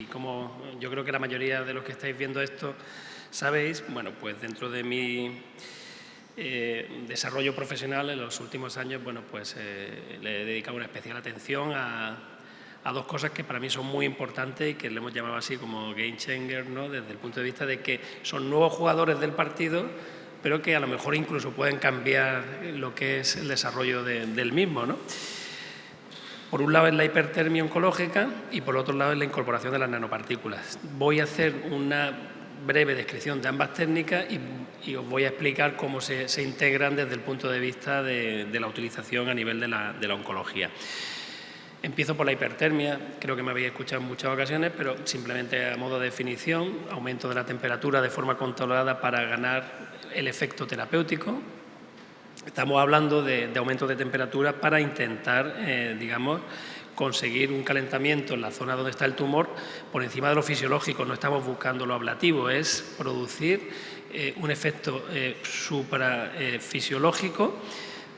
como yo creo que la mayoría de los que estáis viendo esto sabéis, bueno, pues dentro de mi desarrollo profesional en los últimos años, bueno, pues le he dedicado una especial atención a dos cosas que para mí son muy importantes y que le hemos llamado así como game changer, ¿no? Desde el punto de vista de que son nuevos jugadores del partido, pero que a lo mejor incluso pueden cambiar lo que es el desarrollo del mismo, ¿no? Por un lado es la hipertermia oncológica y por otro lado es la incorporación de las nanopartículas. Voy a hacer una breve descripción de ambas técnicas y os voy a explicar cómo se integran desde el punto de vista de la utilización a nivel de la oncología. Empiezo por la hipertermia, creo que me habéis escuchado en muchas ocasiones, pero simplemente a modo de definición, aumento de la temperatura de forma controlada para ganar el efecto terapéutico. Estamos hablando de aumento de temperatura para intentar, digamos, conseguir un calentamiento en la zona donde está el tumor por encima de lo fisiológico. No estamos buscando lo ablativo, es producir un efecto suprafisiológico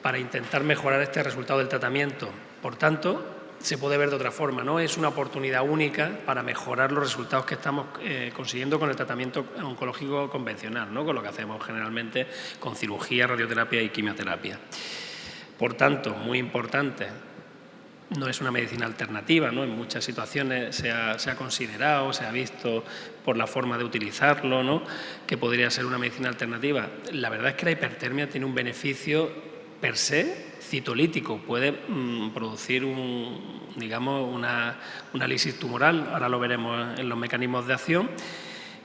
para intentar mejorar este resultado del tratamiento. Por tanto, se puede ver de otra forma, ¿no? Es una oportunidad única para mejorar los resultados que estamos consiguiendo con el tratamiento oncológico convencional, ¿no? Con lo que hacemos generalmente con cirugía, radioterapia y quimioterapia. Por tanto, muy importante, no es una medicina alternativa, ¿no? En muchas situaciones se ha considerado, se ha visto por la forma de utilizarlo, ¿no? Que podría ser una medicina alternativa. La verdad es que la hipertermia tiene un beneficio per se citolítico, puede producir una lisis tumoral, ahora lo veremos en los mecanismos de acción,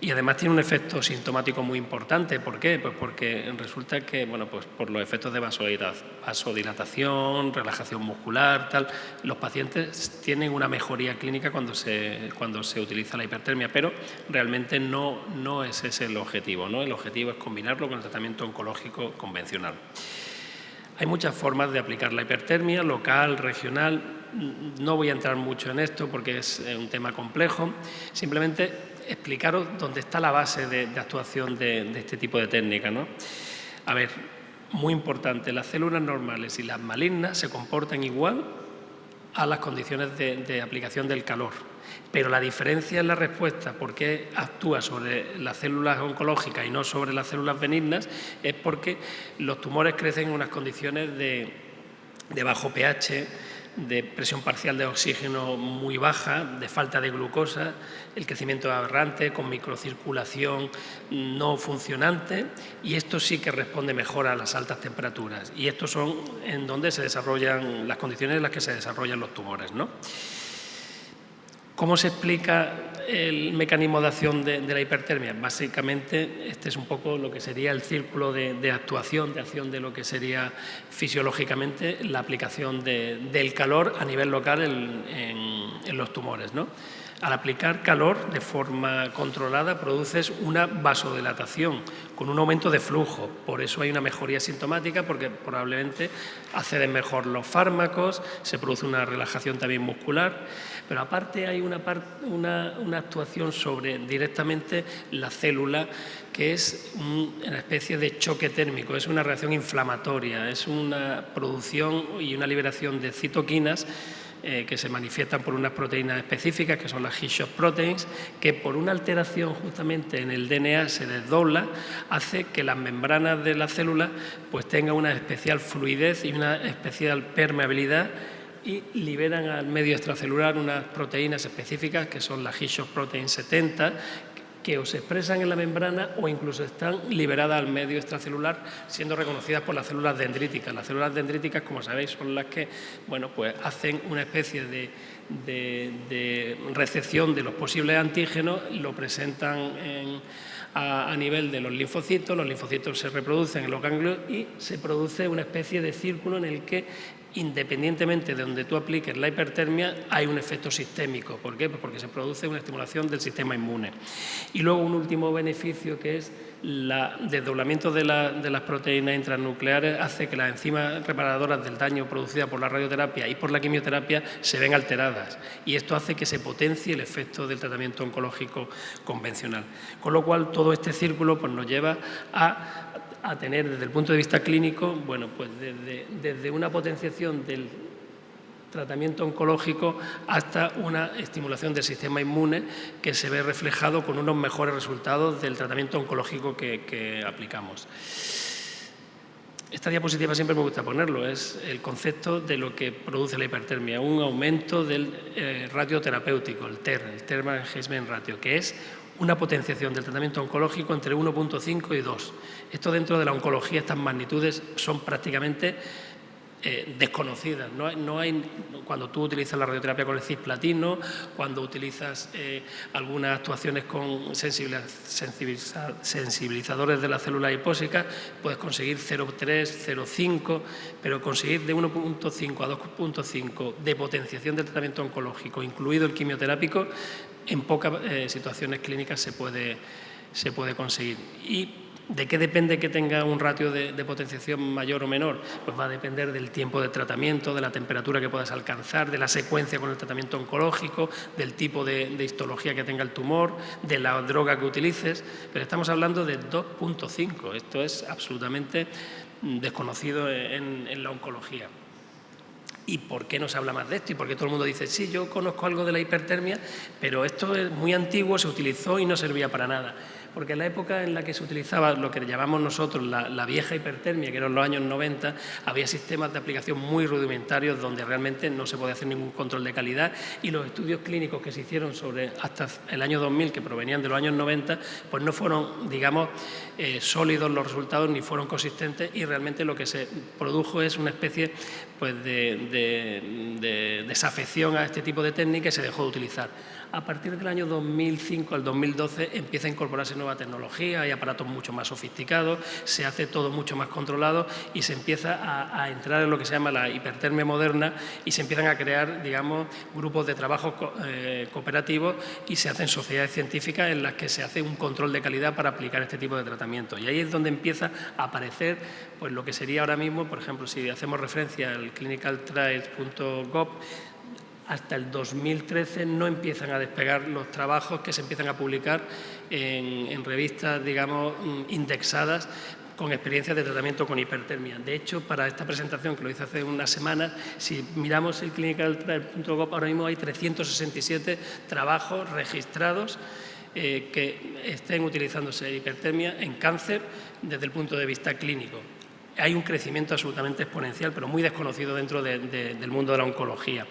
y además tiene un efecto sintomático muy importante. ¿Por qué? Pues porque resulta que, bueno, pues por los efectos de vasodilatación, relajación muscular, tal, los pacientes tienen una mejoría clínica cuando se utiliza la hipertermia, pero realmente no es ese el objetivo, ¿no? El objetivo es combinarlo con el tratamiento oncológico convencional. Hay muchas formas de aplicar la hipertermia, local, regional. No voy a entrar mucho en esto porque es un tema complejo. Simplemente explicaros dónde está la base de actuación de este tipo de técnica, ¿no? A ver, muy importante, las células normales y las malignas se comportan igual a las condiciones de aplicación del calor. Pero la diferencia en la respuesta, por qué actúa sobre las células oncológicas y no sobre las células benignas, es porque los tumores crecen en unas condiciones de bajo pH, de presión parcial de oxígeno muy baja, de falta de glucosa, el crecimiento aberrante, con microcirculación no funcionante, y esto sí que responde mejor a las altas temperaturas. Y estos son en donde se desarrollan las condiciones en las que se desarrollan los tumores, ¿no? ¿Cómo se explica el mecanismo de acción de la hipertermia? Básicamente, este es un poco lo que sería el círculo de acción de lo que sería fisiológicamente la aplicación del calor a nivel local en los tumores, ¿no? Al aplicar calor de forma controlada produces una vasodilatación con un aumento de flujo. Por eso hay una mejoría sintomática, porque probablemente acceden mejor los fármacos, se produce una relajación también muscular, pero aparte hay una actuación sobre directamente la célula, que es una especie de choque térmico, es una reacción inflamatoria, es una producción y una liberación de citoquinas que se manifiestan por unas proteínas específicas, que son las heat-shock proteins, que por una alteración justamente en el DNA se desdobla, hace que las membranas de la célula pues tengan una especial fluidez y una especial permeabilidad, y liberan al medio extracelular unas proteínas específicas, que son las heat-shock protein 70, que o se expresan en la membrana o incluso están liberadas al medio extracelular, siendo reconocidas por las células dendríticas. Las células dendríticas, como sabéis, son las que, bueno, pues hacen una especie de recepción de los posibles antígenos, lo presentan a nivel de los linfocitos se reproducen en los ganglios y se produce una especie de círculo en el que, independientemente de donde tú apliques la hipertermia, hay un efecto sistémico. ¿Por qué? Pues porque se produce una estimulación del sistema inmune. Y luego un último beneficio, que es el desdoblamiento de las proteínas intranucleares, hace que las enzimas reparadoras del daño producidas por la radioterapia y por la quimioterapia se ven alteradas, y esto hace que se potencie el efecto del tratamiento oncológico convencional. Con lo cual, todo este círculo pues, nos lleva a tener, desde el punto de vista clínico, bueno, pues desde una potenciación del tratamiento oncológico hasta una estimulación del sistema inmune que se ve reflejado con unos mejores resultados del tratamiento oncológico que aplicamos. Esta diapositiva siempre me gusta ponerlo, es el concepto de lo que produce la hipertermia, un aumento del ratio terapéutico, el TER, el Thermal Engagement Ratio, que es una potenciación del tratamiento oncológico entre 1,5 y 2. Esto dentro de la oncología, estas magnitudes son prácticamente desconocidas. No hay, cuando tú utilizas la radioterapia con el cisplatino, cuando utilizas algunas actuaciones con sensibilizadores de las células hipóxicas, puedes conseguir 0,3, 0,5, pero conseguir de 1,5 a 2,5 de potenciación del tratamiento oncológico, incluido el quimioterápico, en pocas situaciones clínicas se puede conseguir. ¿Y de qué depende que tenga un ratio de potenciación mayor o menor? Pues va a depender del tiempo de tratamiento, de la temperatura que puedas alcanzar, de la secuencia con el tratamiento oncológico, del tipo de histología que tenga el tumor, de la droga que utilices, pero estamos hablando de 2,5. Esto es absolutamente desconocido en la oncología. ¿Y por qué no se habla más de esto? Y por qué todo el mundo dice, sí, yo conozco algo de la hipertermia, pero esto es muy antiguo, se utilizó y no servía para nada. Porque en la época en la que se utilizaba lo que llamamos nosotros la vieja hipertermia, que eran los años 90, había sistemas de aplicación muy rudimentarios donde realmente no se podía hacer ningún control de calidad, y los estudios clínicos que se hicieron hasta el año 2000, que provenían de los años 90, pues no fueron, digamos, sólidos los resultados ni fueron consistentes, y realmente lo que se produjo es una especie pues, de desafección a este tipo de técnica y se dejó de utilizar. A partir del año 2005 al 2012 empieza a incorporarse nueva tecnología, hay aparatos mucho más sofisticados, se hace todo mucho más controlado y se empieza a entrar en lo que se llama la hipertermia moderna y se empiezan a crear, digamos, grupos de trabajo cooperativos y se hacen sociedades científicas en las que se hace un control de calidad para aplicar este tipo de tratamientos. Y ahí es donde empieza a aparecer pues, lo que sería ahora mismo, por ejemplo, si hacemos referencia al clinicaltrials.gov, hasta el 2013 no empiezan a despegar los trabajos que se empiezan a publicar en revistas, digamos, indexadas con experiencias de tratamiento con hipertermia. De hecho, para esta presentación, que lo hice hace unas semanas, si miramos el clinicaltrials.gov, ahora mismo hay 367 trabajos registrados que estén utilizándose hipertermia en cáncer desde el punto de vista clínico. Hay un crecimiento absolutamente exponencial, pero muy desconocido dentro del mundo de la oncología.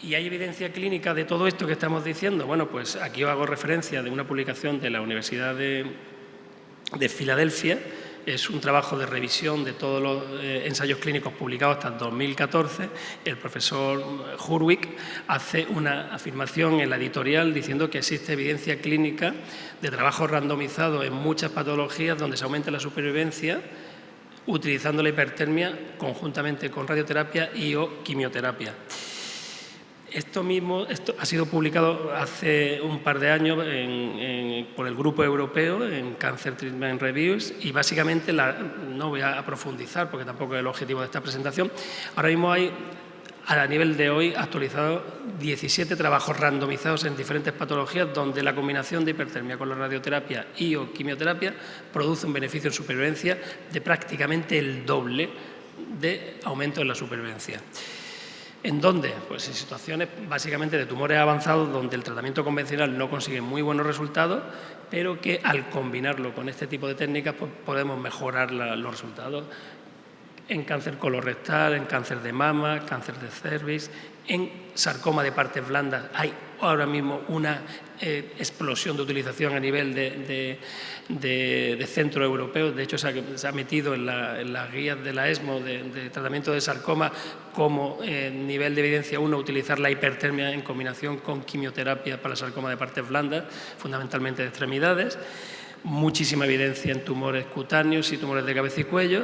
¿Y hay evidencia clínica de todo esto que estamos diciendo? Bueno, pues aquí os hago referencia de una publicación de la Universidad de Filadelfia. Es un trabajo de revisión de todos los ensayos clínicos publicados hasta el 2014. El profesor Hurwitz hace una afirmación en la editorial diciendo que existe evidencia clínica de trabajo randomizado en muchas patologías donde se aumenta la supervivencia utilizando la hipertermia conjuntamente con radioterapia y o quimioterapia. Esto ha sido publicado hace un par de años por el grupo europeo en Cancer Treatment Reviews y básicamente no voy a profundizar porque tampoco es el objetivo de esta presentación. Ahora mismo hay, a nivel de hoy, actualizados 17 trabajos randomizados en diferentes patologías donde la combinación de hipertermia con la radioterapia y o quimioterapia produce un beneficio en supervivencia de prácticamente el doble de aumento en la supervivencia. ¿En dónde? Pues en situaciones básicamente de tumores avanzados donde el tratamiento convencional no consigue muy buenos resultados, pero que al combinarlo con este tipo de técnicas pues podemos mejorar los resultados en cáncer colorectal, en cáncer de mama, cáncer de cervix, en sarcoma de partes blandas. Hay ahora mismo una explosión de utilización a nivel de centros europeos. De hecho, se ha metido en las guías de la ESMO de tratamiento de sarcoma como nivel de evidencia 1 utilizar la hipertermia en combinación con quimioterapia para sarcoma de partes blandas, fundamentalmente de extremidades. Muchísima evidencia en tumores cutáneos y tumores de cabeza y cuello.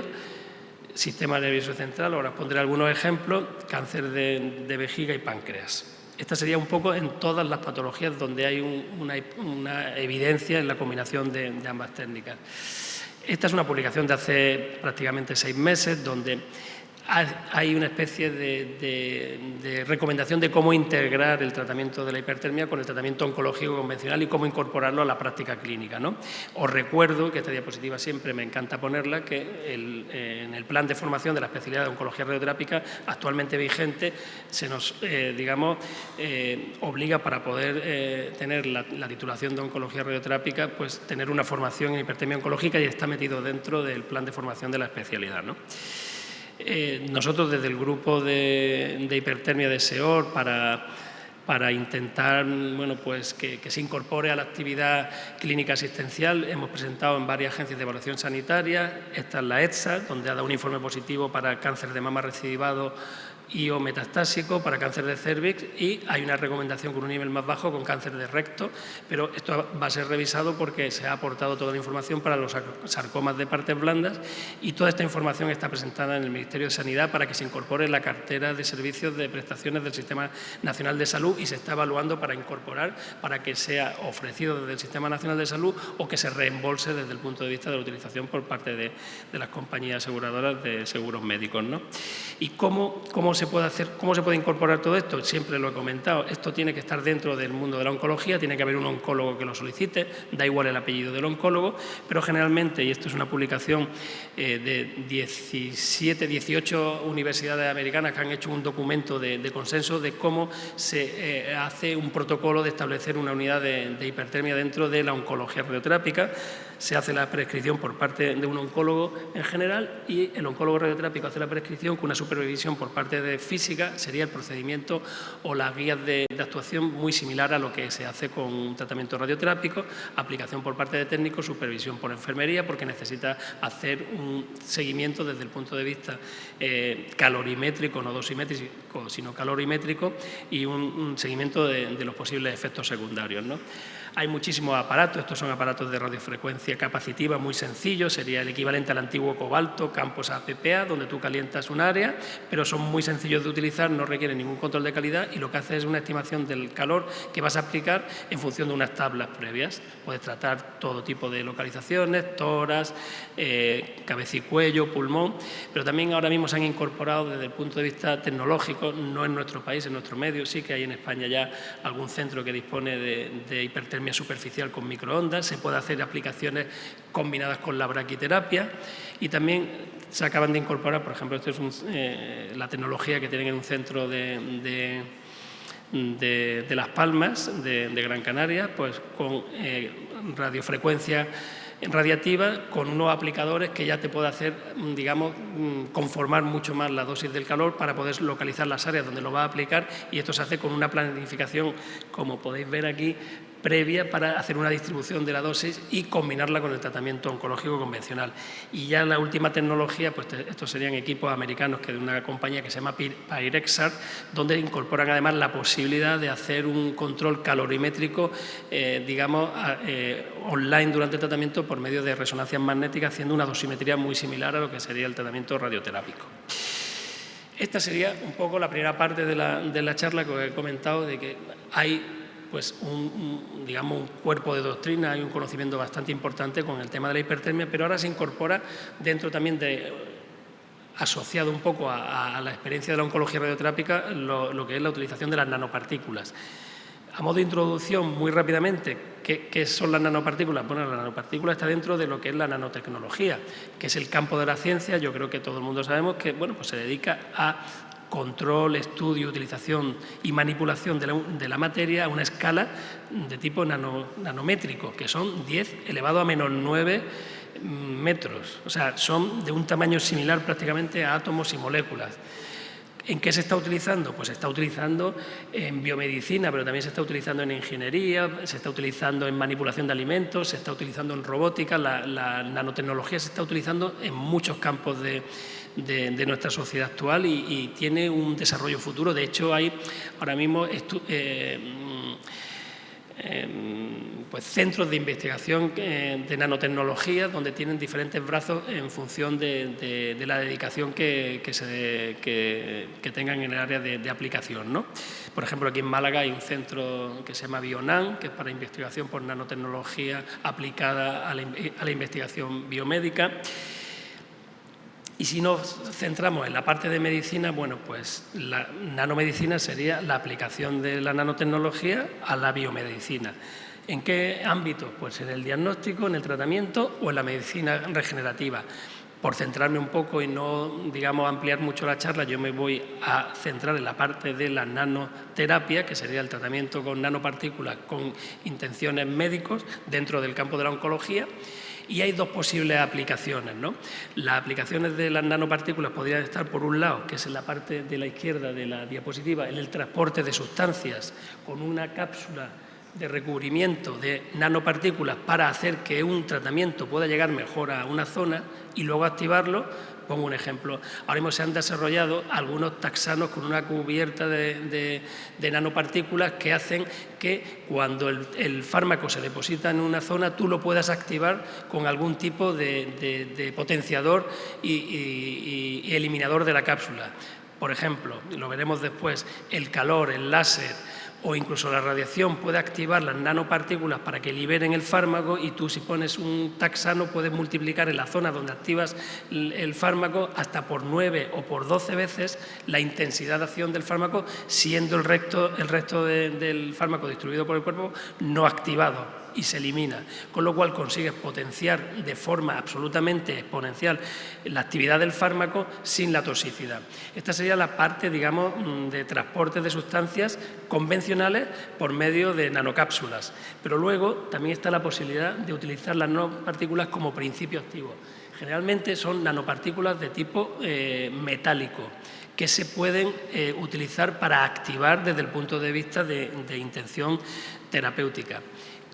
Sistema nervioso central, ahora os pondré algunos ejemplos, cáncer de vejiga y páncreas. Esta sería un poco en todas las patologías donde hay una evidencia en la combinación de ambas técnicas. Esta es una publicación de hace prácticamente 6 meses donde hay una especie de recomendación de cómo integrar el tratamiento de la hipertermia con el tratamiento oncológico convencional y cómo incorporarlo a la práctica clínica, ¿no? Os recuerdo que esta diapositiva siempre me encanta ponerla, que en el plan de formación de la especialidad de oncología radioterápica actualmente vigente se nos, obliga para poder tener la titulación de oncología radioterápica, pues tener una formación en hipertermia oncológica y está metido dentro del plan de formación de la especialidad, ¿no? Nosotros desde el grupo de hipertermia de SEOR para intentar pues que se incorpore a la actividad clínica asistencial, hemos presentado en varias agencias de evaluación sanitaria. Esta es la ETSA, donde ha dado un informe positivo para cáncer de mama recidivado y o metastásico, para cáncer de cérvix, y hay una recomendación con un nivel más bajo con cáncer de recto, pero esto va a ser revisado porque se ha aportado toda la información para los sarcomas de partes blandas, y toda esta información está presentada en el Ministerio de Sanidad para que se incorpore en la cartera de servicios de prestaciones del Sistema Nacional de Salud, y se está evaluando para incorporar, para que sea ofrecido desde el Sistema Nacional de Salud o que se reembolse desde el punto de vista de la utilización por parte de las compañías aseguradoras de seguros médicos, ¿no? ¿Y cómo se puede hacer, cómo se puede incorporar todo esto? Siempre lo he comentado, esto tiene que estar dentro del mundo de la oncología, tiene que haber un oncólogo que lo solicite, da igual el apellido del oncólogo, pero generalmente, y esto es una publicación de 18 universidades americanas que han hecho un documento de consenso de cómo se hace un protocolo de establecer una unidad de hipertermia dentro de la oncología radioterápica. Se hace la prescripción por parte de un oncólogo en general, y el oncólogo radioterápico hace la prescripción con una supervisión por parte de física. Sería el procedimiento o las guías de actuación muy similar a lo que se hace con un tratamiento radioterápico: aplicación por parte de técnicos, supervisión por enfermería, porque necesita hacer un seguimiento desde el punto de vista calorimétrico, no dosimétrico, sino calorimétrico, y un seguimiento de los posibles efectos secundarios, ¿no? Hay muchísimos aparatos, estos son aparatos de radiofrecuencia capacitiva muy sencillos, sería el equivalente al antiguo cobalto, campos APPA, donde tú calientas un área, pero son muy sencillos de utilizar, no requieren ningún control de calidad, y lo que hace es una estimación del calor que vas a aplicar en función de unas tablas previas. Puedes tratar todo tipo de localizaciones, tórax, cabeza y cuello, pulmón, pero también ahora mismo se han incorporado desde el punto de vista tecnológico, no en nuestro país, en nuestro medio, sí que hay en España ya algún centro que dispone de hipertermia superficial con microondas. Se puede hacer aplicaciones combinadas con la braquiterapia, y también se acaban de incorporar, por ejemplo, esto es la tecnología que tienen en un centro de Las Palmas, de Gran Canaria, pues con radiofrecuencia radiativa, con unos aplicadores que ya te puede hacer, digamos, conformar mucho más la dosis del calor para poder localizar las áreas donde lo va a aplicar, y esto se hace con una planificación, como podéis ver aquí, previa, para hacer una distribución de la dosis y combinarla con el tratamiento oncológico convencional. Y ya la última tecnología, pues estos serían equipos americanos que de una compañía que se llama Pyrexar, donde incorporan además la posibilidad de hacer un control calorimétrico, digamos, online durante el tratamiento por medio de resonancias magnéticas, haciendo una dosimetría muy similar a lo que sería el tratamiento radioterápico. Esta sería un poco la primera parte de la charla que os he comentado, de que hay pues digamos, un cuerpo de doctrina, hay un conocimiento bastante importante con el tema de la hipertermia, pero ahora se incorpora dentro también asociado un poco a la experiencia de la oncología radioterápica, lo que es la utilización de las nanopartículas. A modo de introducción, muy rápidamente, ¿qué son las nanopartículas? Bueno, la nanopartícula está dentro de lo que es la nanotecnología, que es el campo de la ciencia. Yo creo que todo el mundo sabemos que, bueno, pues se dedica a control, estudio, utilización y manipulación de la materia a una escala de tipo nanométrico, que son 10 elevado a menos 9 metros. O sea, son de un tamaño similar prácticamente a átomos y moléculas. ¿En qué se está utilizando? Pues se está utilizando en biomedicina, pero también se está utilizando en ingeniería, se está utilizando en manipulación de alimentos, se está utilizando en robótica. La nanotecnología se está utilizando en muchos campos de nuestra sociedad actual, y tiene un desarrollo futuro. De hecho, hay ahora mismo pues centros de investigación de nanotecnología donde tienen diferentes brazos en función de la dedicación que tengan en el área de aplicación, ¿no? Por ejemplo, aquí en Málaga hay un centro que se llama BioNan, que es para investigación por nanotecnología aplicada a la investigación biomédica. Y si nos centramos en la parte de medicina, bueno, pues la nanomedicina sería la aplicación de la nanotecnología a la biomedicina. ¿En qué ámbito? Pues en el diagnóstico, en el tratamiento o en la medicina regenerativa. Por centrarme un poco y no, digamos, ampliar mucho la charla, yo me voy a centrar en la parte de la nanoterapia, que sería el tratamiento con nanopartículas con intenciones médicos dentro del campo de la oncología. Y hay dos posibles aplicaciones, ¿no? Las aplicaciones de las nanopartículas podrían estar, por un lado, que es en la parte de la izquierda de la diapositiva, en el transporte de sustancias con una cápsula de recubrimiento de nanopartículas para hacer que un tratamiento pueda llegar mejor a una zona y luego activarlo. Pongo un ejemplo. Ahora mismo se han desarrollado algunos taxanos con una cubierta de nanopartículas que hacen que cuando el fármaco se deposita en una zona tú lo puedas activar con algún tipo de potenciador y eliminador de la cápsula. Por ejemplo, lo veremos después, el calor, el láser o incluso la radiación puede activar las nanopartículas para que liberen el fármaco y tú, si pones un taxano, puedes multiplicar en la zona donde activas el fármaco hasta por 9 o por 12 veces la intensidad de acción del fármaco, siendo el resto del fármaco distribuido por el cuerpo no activado y se elimina, con lo cual consigues potenciar de forma absolutamente exponencial la actividad del fármaco sin la toxicidad. Esta sería la parte, digamos, de transporte de sustancias convencionales por medio de nanocápsulas, pero luego también está la posibilidad de utilizar las nanopartículas como principio activo. Generalmente son nanopartículas de tipo metálico, que se pueden utilizar para activar desde el punto de vista de intención terapéutica.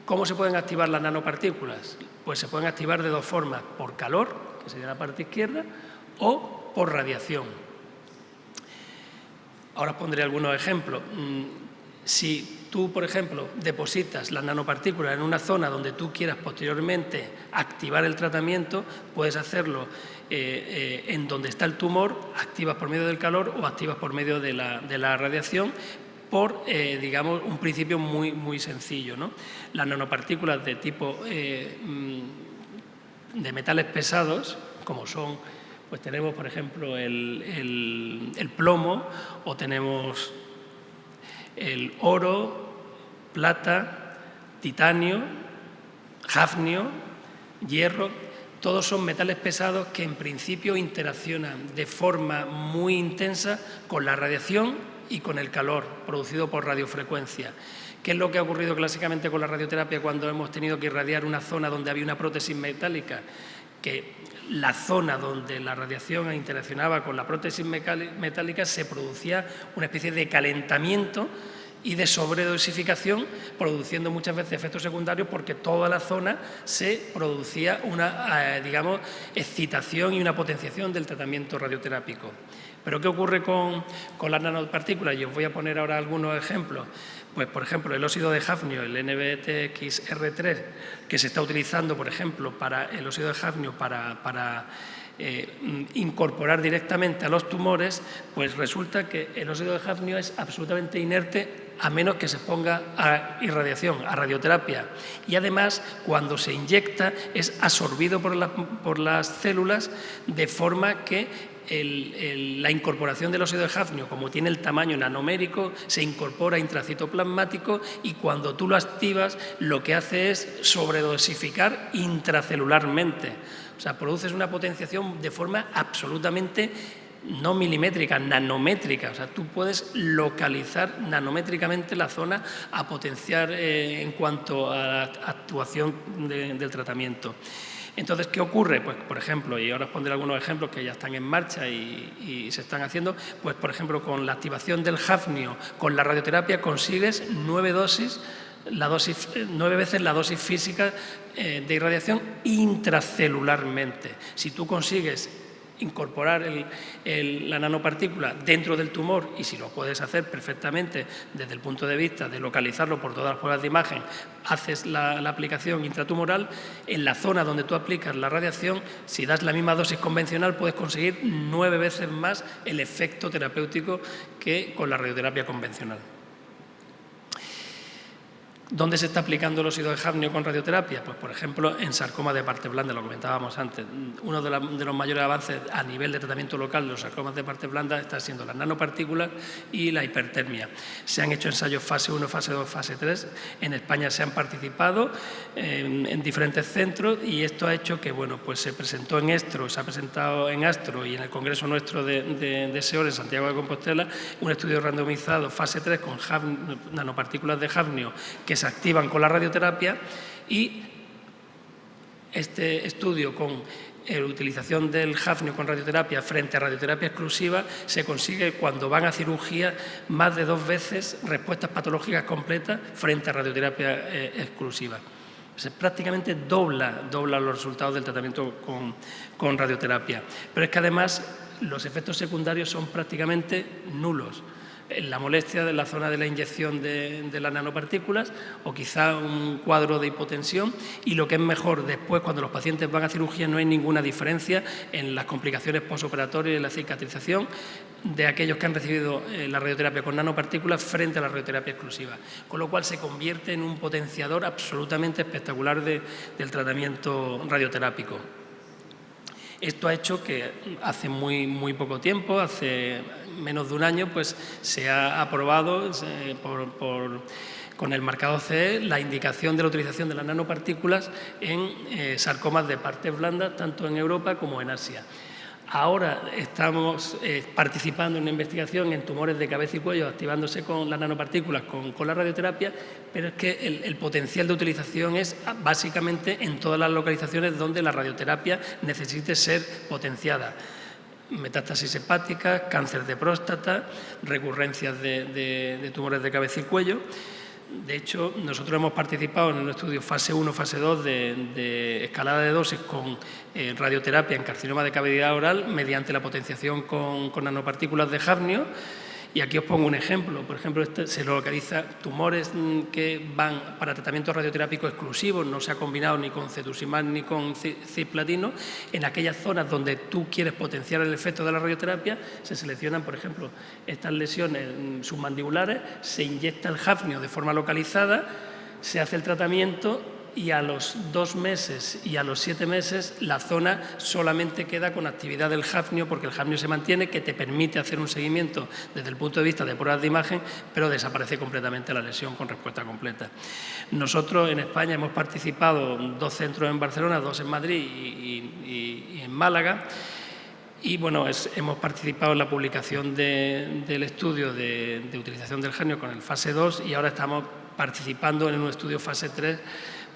¿Cómo se pueden activar las nanopartículas? Pues se pueden activar de dos formas, por calor, que sería la parte izquierda, o por radiación. Ahora os pondré algunos ejemplos. Si tú, por ejemplo, depositas las nanopartículas en una zona donde tú quieras posteriormente activar el tratamiento, puedes hacerlo en donde está el tumor, activas por medio del calor o activas por medio de la radiación, por, digamos, un principio muy sencillo, ¿no? Las nanopartículas de tipo de metales pesados, como son, pues tenemos, por ejemplo, el plomo, o tenemos el oro, plata, titanio, hafnio, hierro. Todos son metales pesados que en principio interaccionan de forma muy intensa con la radiación y con el calor producido por radiofrecuencia. ¿Qué es lo que ha ocurrido clásicamente con la radioterapia cuando hemos tenido que irradiar una zona donde había una prótesis metálica? Que la zona donde la radiación interaccionaba con la prótesis metálica se producía una especie de calentamiento y de sobredosificación, produciendo muchas veces efectos secundarios porque toda la zona se producía una, digamos, excitación y una potenciación del tratamiento radioterápico. ¿Pero qué ocurre con las nanopartículas? Y os voy a poner ahora algunos ejemplos. Pues, por ejemplo, el óxido de hafnio, el NBTXR3, que se está utilizando, por ejemplo, para el óxido de hafnio para incorporar directamente a los tumores, pues resulta que el óxido de hafnio es absolutamente inerte a menos que se ponga a irradiación, a radioterapia. Y además, cuando se inyecta, es absorbido por las células de forma que la incorporación del óxido de hafnio, como tiene el tamaño nanomérico, se incorpora intracitoplasmático y cuando tú lo activas, lo que hace es sobredosificar intracelularmente. O sea, produces una potenciación de forma absolutamente no milimétrica, nanométrica. O sea, tú puedes localizar nanométricamente la zona a potenciar en cuanto a la actuación del tratamiento. Entonces, ¿qué ocurre? Pues, por ejemplo, y ahora os pondré algunos ejemplos que ya están en marcha y se están haciendo, pues, por ejemplo, con la activación del hafnio, con la radioterapia consigues 9 veces la dosis física de irradiación intracelularmente. Si tú consigues incorporar la nanopartícula dentro del tumor, y si lo puedes hacer perfectamente desde el punto de vista de localizarlo por todas las pruebas de imagen, haces la aplicación intratumoral, en la zona donde tú aplicas la radiación, si das la misma dosis convencional, puedes conseguir 9 veces más el efecto terapéutico que con la radioterapia convencional. ¿Dónde se está aplicando el óxido de hafnio con radioterapia? Pues, por ejemplo, en sarcoma de partes blandas, lo comentábamos antes. Uno de los mayores avances a nivel de tratamiento local de los sarcomas de partes blandas está siendo las nanopartículas y la hipertermia. Se han hecho ensayos fase 1, fase 2, fase 3. En España se han participado en diferentes centros y esto ha hecho que, bueno, pues se presentó en ESTRO, se ha presentado en ASTRO y en el congreso nuestro de SEOR en Santiago de Compostela un estudio randomizado fase 3 con nanopartículas de hafnio que se activan con la radioterapia, y este estudio con la utilización del hafnio con radioterapia frente a radioterapia exclusiva se consigue cuando van a cirugía más de 2 veces respuestas patológicas completas frente a radioterapia exclusiva. Prácticamente dobla los resultados del tratamiento con radioterapia. Pero es que además los efectos secundarios son prácticamente nulos. La molestia de la zona de la inyección de las nanopartículas o quizá un cuadro de hipotensión, y lo que es mejor, después cuando los pacientes van a cirugía no hay ninguna diferencia en las complicaciones posoperatorias y en la cicatrización de aquellos que han recibido la radioterapia con nanopartículas frente a la radioterapia exclusiva, con lo cual se convierte en un potenciador absolutamente espectacular del tratamiento radioterápico. Esto ha hecho que hace muy poco tiempo, hace menos de un año, pues se ha aprobado con el marcado CE la indicación de la utilización de las nanopartículas en sarcomas de partes blandas, tanto en Europa como en Asia. Ahora estamos participando en una investigación en tumores de cabeza y cuello, activándose con las nanopartículas, con la radioterapia, pero es que el potencial de utilización es básicamente en todas las localizaciones donde la radioterapia necesite ser potenciada. Metástasis hepáticas, cáncer de próstata, recurrencias de tumores de cabeza y cuello. De hecho, nosotros hemos participado en un estudio fase 1, fase 2 de escalada de dosis con radioterapia en carcinoma de cavidad oral mediante la potenciación con nanopartículas de hafnio. Y aquí os pongo un ejemplo. Por ejemplo, se localiza tumores que van para tratamiento radioterápico exclusivo, no se ha combinado ni con cetuximab ni con cisplatino. En aquellas zonas donde tú quieres potenciar el efecto de la radioterapia, se seleccionan, por ejemplo, estas lesiones submandibulares, se inyecta el hafnio de forma localizada, se hace el tratamiento y a los 2 meses y a los 7 meses la zona solamente queda con actividad del hafnio, porque el hafnio se mantiene, que te permite hacer un seguimiento desde el punto de vista de pruebas de imagen, pero desaparece completamente la lesión con respuesta completa. Nosotros en España hemos participado 2 centros en Barcelona, 2 en Madrid y en Málaga. Y bueno, hemos participado en la publicación del estudio de utilización del hafnio con el fase 2 y ahora estamos participando en un estudio fase 3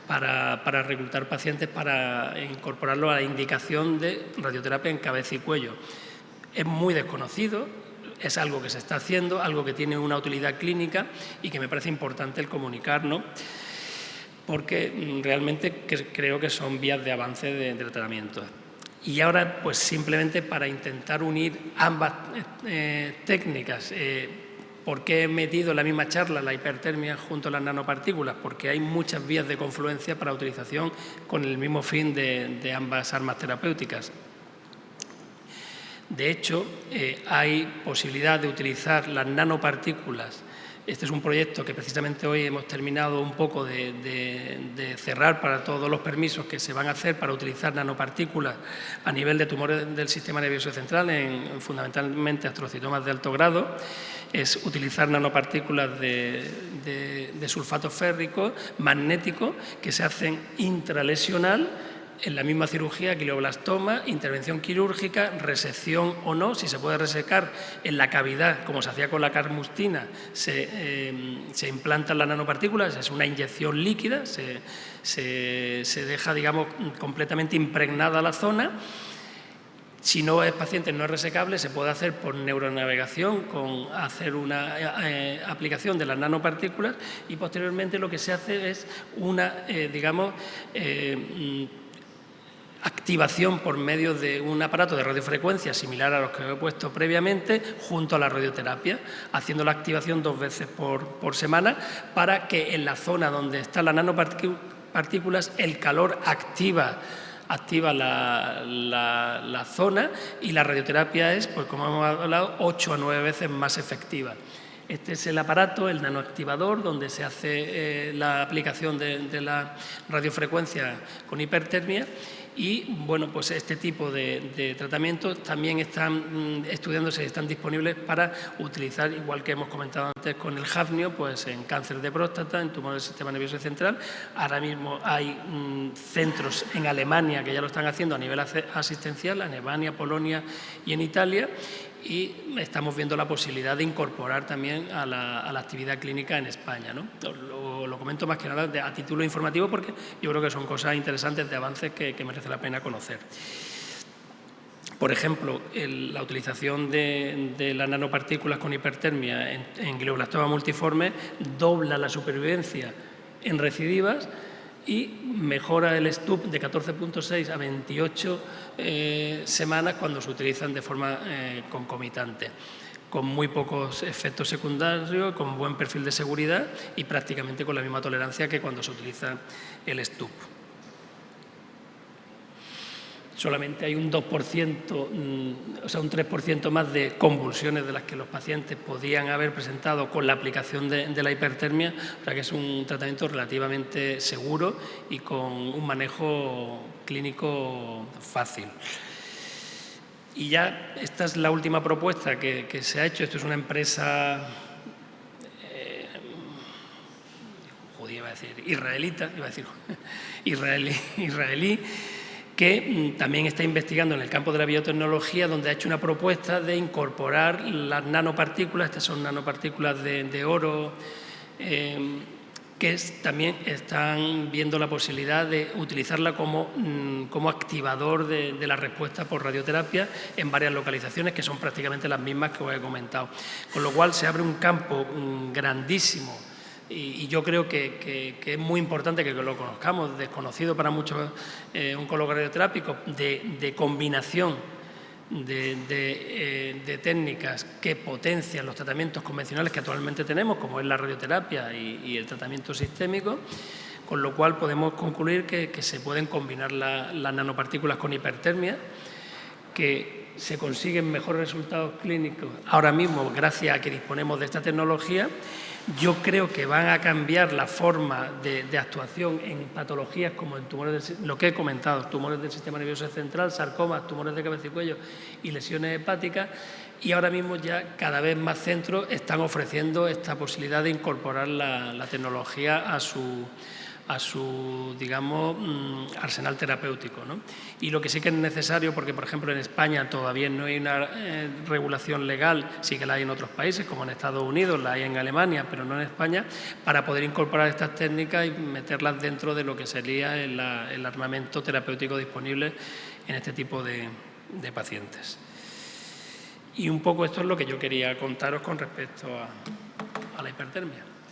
para reclutar pacientes para incorporarlo a la indicación de radioterapia en cabeza y cuello. Es muy desconocido, es algo que se está haciendo, algo que tiene una utilidad clínica y que me parece importante el comunicar, ¿no? Porque realmente creo que son vías de avance del tratamiento. Y ahora, pues simplemente para intentar unir ambas técnicas, ¿por qué he metido en la misma charla la hipertermia junto a las nanopartículas? Porque hay muchas vías de confluencia para utilización con el mismo fin de ambas armas terapéuticas. De hecho, hay posibilidad de utilizar las nanopartículas. Este es un proyecto que precisamente hoy hemos terminado un poco de cerrar para todos los permisos que se van a hacer para utilizar nanopartículas a nivel de tumores del sistema nervioso central, fundamentalmente astrocitomas de alto grado. Es utilizar nanopartículas de sulfato férrico magnético que se hacen intralesional en la misma cirugía, glioblastoma, intervención quirúrgica, resección o no. Si se puede resecar en la cavidad, como se hacía con la carmustina, se implantan las nanopartículas, es una inyección líquida, se deja, digamos, completamente impregnada la zona. Si no es paciente, no es resecable, se puede hacer por neuronavegación, con hacer una aplicación de las nanopartículas, y posteriormente lo que se hace es una, activación por medio de un aparato de radiofrecuencia similar a los que he puesto previamente junto a la radioterapia, haciendo la activación 2 veces por semana para que en la zona donde están las nanopartículas el calor activa la zona, y la radioterapia es, pues como hemos hablado, 8 a 9 veces más efectiva. Este es el aparato, el nanoactivador, donde se hace la aplicación de la radiofrecuencia con hipertermia. Y bueno, pues este tipo de tratamientos también están estudiándose y están disponibles para utilizar, igual que hemos comentado antes con el hafnio, pues en cáncer de próstata, en tumores del sistema nervioso central. Ahora mismo hay centros en Alemania que ya lo están haciendo a nivel asistencial, en Alemania, Polonia y en Italia. Y estamos viendo la posibilidad de incorporar también a la actividad clínica en España, ¿no? Lo comento más que nada a título informativo porque yo creo que son cosas interesantes de avances que merece la pena conocer. Por ejemplo, la utilización de las nanopartículas con hipertermia en glioblastoma multiforme dobla la supervivencia en recidivas y mejora el STUP de 14,6 a 28 semanas cuando se utilizan de forma concomitante, con muy pocos efectos secundarios, con buen perfil de seguridad y prácticamente con la misma tolerancia que cuando se utiliza el STUP. Solamente hay un 2%, o sea, un 3% más de convulsiones de las que los pacientes podían haber presentado con la aplicación de la hipertermia, o sea que es un tratamiento relativamente seguro y con un manejo clínico fácil. Y ya esta es la última propuesta que se ha hecho. Esto es una empresa judía, iba a decir, israelí, que también está investigando en el campo de la biotecnología, donde ha hecho una propuesta de incorporar las nanopartículas, estas son nanopartículas de oro, que también están viendo la posibilidad de utilizarla como activador de la respuesta por radioterapia en varias localizaciones, que son prácticamente las mismas que os he comentado. Con lo cual se abre un campo grandísimo. Y yo creo que es muy importante que lo conozcamos, desconocido para muchos oncólogos radioterápicos, de combinación de técnicas que potencian los tratamientos convencionales que actualmente tenemos, como es la radioterapia y el tratamiento sistémico, con lo cual podemos concluir que se pueden combinar las nanopartículas con hipertermia, que se consiguen mejores resultados clínicos ahora mismo gracias a que disponemos de esta tecnología. Yo creo que van a cambiar la forma de actuación en patologías como en tumores, lo que he comentado, tumores del sistema nervioso central, sarcomas, tumores de cabeza y cuello y lesiones hepáticas. Y ahora mismo ya cada vez más centros están ofreciendo esta posibilidad de incorporar la tecnología a su digamos, arsenal terapéutico, ¿no? Y lo que sí que es necesario, porque por ejemplo en España todavía no hay una regulación legal, sí que la hay en otros países, como en Estados Unidos, la hay en Alemania, pero no en España, para poder incorporar estas técnicas y meterlas dentro de lo que sería el armamento terapéutico disponible en este tipo de pacientes. Y un poco esto es lo que yo quería contaros con respecto a la hipertermia.